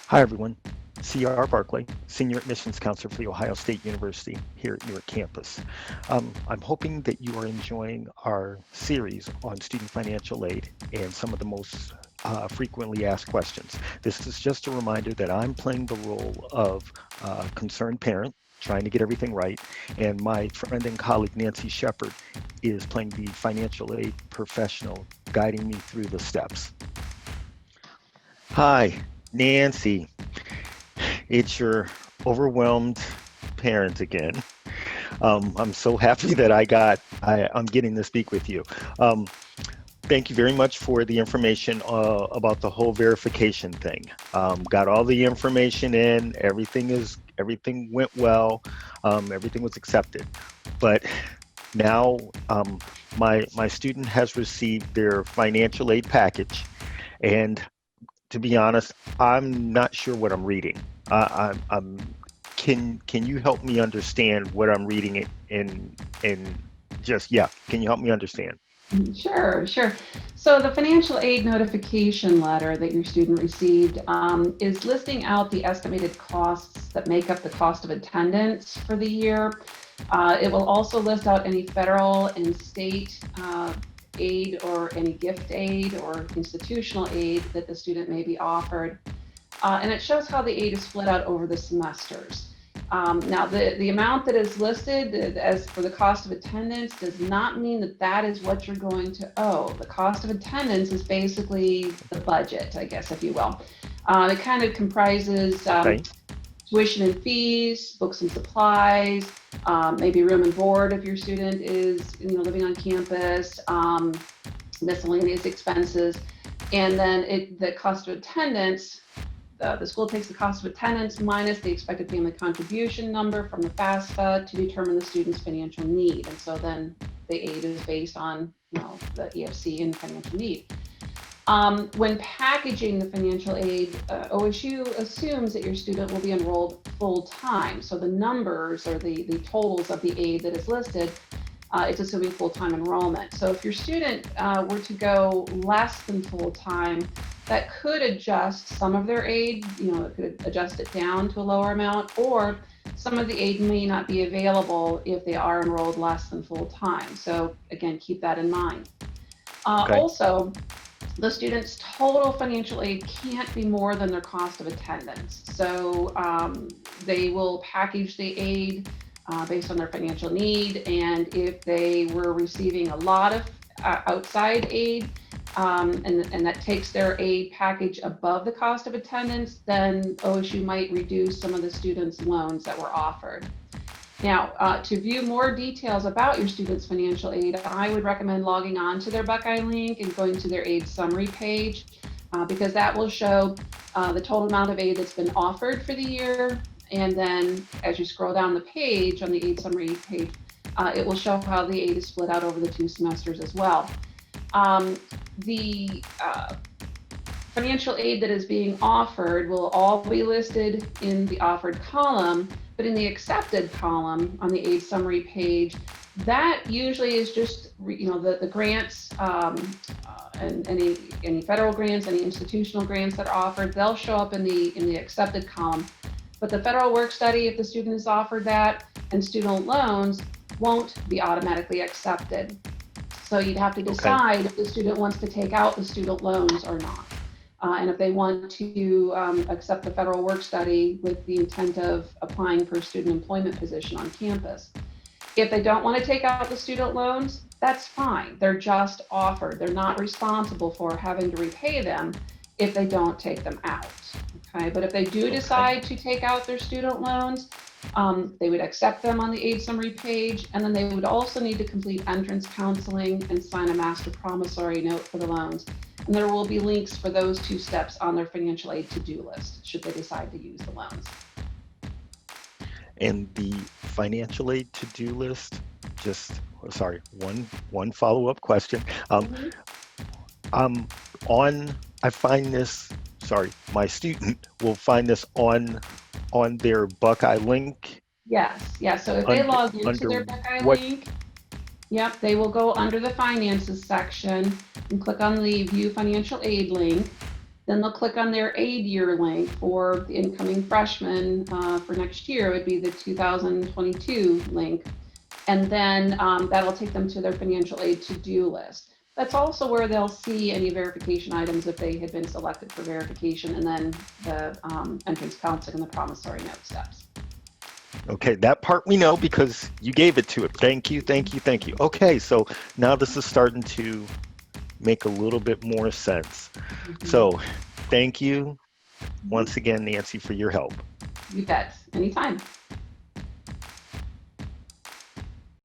Hi, everyone. C.R. Barclay, Senior Admissions Counselor for the Ohio State University here at Newark campus. I'm hoping that you are enjoying our series on student financial aid and some of the most frequently asked questions. This is just a reminder that I'm playing the role of concerned parent, trying to get everything right, and my friend and colleague Nancy Shepard is playing the financial aid professional, guiding me through the steps. Hi, Nancy. It's your overwhelmed parent again. I'm so happy that I'm getting to speak with you. Um, Thank you very much for the information about the whole verification thing. Got all the information in. Everything went well. Everything was accepted. But now my student has received their financial aid package, and to be honest, I'm not sure what I'm reading. I'm can you help me understand what I'm reading and just yeah, can you help me understand? Sure, sure. So the financial aid notification letter that your student received is listing out the estimated costs that make up the cost of attendance for the year. It will also list out any federal and state aid or any gift aid or institutional aid that the student may be offered. And it shows how the aid is split out over the semesters. Now, the amount that is listed as for the cost of attendance does not mean that that is what you're going to owe. The cost of attendance is basically the budget, I guess, if you will. It kind of comprises Okay. tuition and fees, books and supplies, maybe room and board if your student is living on campus, miscellaneous expenses, and then the cost of attendance. The school takes the cost of attendance minus the expected family contribution number from the FAFSA to determine the student's financial need. And so then the aid is based on the EFC and financial need. When packaging the financial aid, OSU assumes that your student will be enrolled full-time. So the numbers or the totals of the aid that is listed, it's assuming full-time enrollment. So if your student were to go less than full-time, that could adjust some of their aid, it could adjust it down to a lower amount, or some of the aid may not be available if they are enrolled less than full-time. So again, keep that in mind. Okay. Also, the student's total financial aid can't be more than their cost of attendance. So they will package the aid based on their financial need, and if they were receiving a lot of outside aid, and that takes their aid package above the cost of attendance, then OSU might reduce some of the students' loans that were offered. Now, to view more details about your student's financial aid, I would recommend logging on to their Buckeye link and going to their aid summary page, because that will show the total amount of aid that's been offered for the year. And then as you scroll down the page on the aid summary page, it will show how the aid is split out over the 2 semesters as well. The financial aid that is being offered will all be listed in the offered column, but in the accepted column on the aid summary page, that usually is just the grants and any federal grants, any institutional grants that are offered, they'll show up in the accepted column. But the federal work study, if the student is offered that, and student loans won't be automatically accepted. So you'd have to decide if the student wants to take out the student loans or not. And if they want to accept the federal work study with the intent of applying for a student employment position on campus. If they don't want to take out the student loans, that's fine. They're just offered. They're not responsible for having to repay them if they don't take them out. Okay, but if they do decide to take out their student loans, they would accept them on the aid summary page, and then they would also need to complete entrance counseling and sign a master promissory note for the loans. And there will be links for those 2 steps on their financial aid to-do list, should they decide to use the loans. And the financial aid to-do list, one follow-up question. I find this, my student will find this on their Buckeye link. Yes, so if they log into their Buckeye link, yep, they will go under the finances section and click on the view financial aid link. Then they'll click on their aid year link for the incoming freshmen for next year. It would be the 2022 link. And then that'll take them to their financial aid to-do list. That's also where they'll see any verification items if they had been selected for verification, and then the entrance counseling and the promissory note steps. Okay, that part we know because you gave it to it. Thank you, thank you, thank you. Okay, so now this is starting to make a little bit more sense. So thank you once again, Nancy, for your help. You bet. Anytime.